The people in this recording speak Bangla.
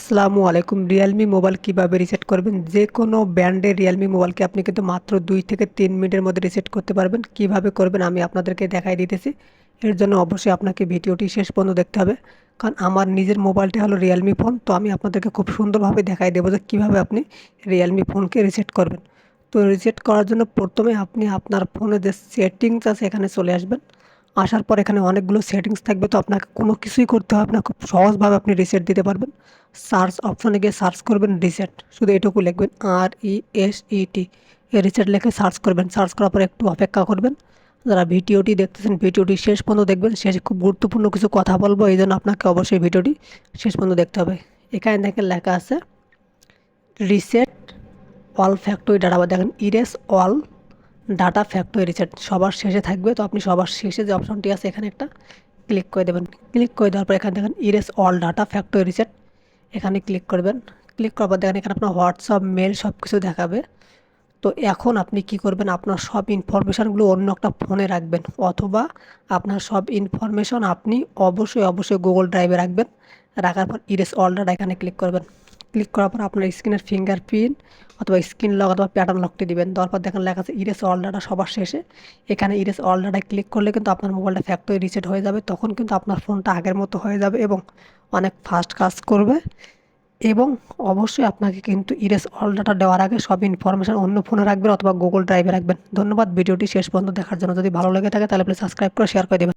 আসসালামু আলাইকুম। রিয়েলমি মোবাইল কিভাবে রিসেট করবেন? যে কোনো ব্র্যান্ডের রিয়েলমি মোবাইলকে আপনি কিন্তু মাত্র 2 থেকে 3 মিনিটের মধ্যে রিসেট করতে পারবেন। কিভাবে করবেন আমি আপনাদেরকে দেখাই দিতেছি। এর জন্য অবশ্যই আপনাকে ভিডিওটি শেষ পর্যন্ত দেখতে হবে, কারণ আমার নিজের মোবাইলটি হলো রিয়েলমি ফোন। তো আমি আপনাদেরকে খুব সুন্দরভাবে দেখাই দেবো যে কীভাবে আপনি রিয়েলমি ফোনকে রিসেট করবেন। তো রিসেট করার জন্য প্রথমে আপনি আপনার ফোনে যে সেটিংস আছে এখানে চলে আসবেন। আসার পর এখানে অনেকগুলো সেটিংস থাকবে, তো আপনাকে কোনো কিছুই করতে হবে না, খুব সহজভাবে আপনি রিসেট দিতে পারবেন। সার্চ অপশনে গিয়ে সার্চ করবেন রিসেট, শুধু এটুকু লিখবেন RESET, রিসেট লিখে সার্চ করবেন। সার্চ করার পর একটু অপেক্ষা করবেন। যারা ভিডিওটি দেখতেছেন ভিডিওটি শেষ পর্যন্ত দেখবেন, শেষে খুব গুরুত্বপূর্ণ কিছু কথা বলবো, এই জন্য আপনাকে অবশ্যই ভিডিওটি শেষ পর্যন্ত দেখতে হবে। এখানে দেখেন লেখা আছে রিসেট অল ফ্যাক্টরি ডাটা, বা দেখেন erase all data factory reset সবার শেষে থাকবে। তো আপনি সবার শেষে যে অপশনটি আছে এখানে একটা ক্লিক করে দেবেন। ক্লিক করে দেওয়ার পর এখানে দেখেন erase all data factory reset, এখানে ক্লিক করবেন। ক্লিক করার পর দেখেন এখানে আপনার হোয়াটসঅ্যাপ, মেল সব কিছু দেখাবে। তো এখন আপনি কি করবেন, আপনার সব ইনফরমেশানগুলো অন্য একটা ফোনে রাখবেন, অথবা আপনার সব ইনফরমেশন আপনি অবশ্যই গুগল ড্রাইভে রাখবেন। রাখার পর ইরেজ অল ডাটা এখানে ক্লিক করবেন। ক্লিক করার পর আপনার স্ক্রিনের ফিঙ্গারপ্রিন্ট অথবা স্ক্রিন লক অথবা প্যাটার্ন লকটি দিবেন। দেওয়ার পর দেখেন লেখা আছে ইরেজ অল ডাটা সবার শেষে। এখানে ইরেজ অল ডাটায় ক্লিক করলে কিন্তু আপনার মোবাইলটা ফ্যাক্টরি রিসেট হয়ে যাবে। তখন কিন্তু আপনার ফোনটা আগের মতো হয়ে যাবে এবং অনেক ফাস্ট কাজ করবে। এবং অবশ্যই আপনাকে কিন্তু ইরেজ অল ডাটা দেওয়ার আগে সব ইনফরমেশন অন্য ফোনে রাখবেন অথবা গুগল ড্রাইভে রাখবেন। ধন্যবাদ ভিডিওটি শেষ পর্যন্ত দেখার জন্য। যদি ভালো লেগে থাকে তাহলে প্লিজ সাবস্ক্রাইব করে শেয়ার করে দেবেন।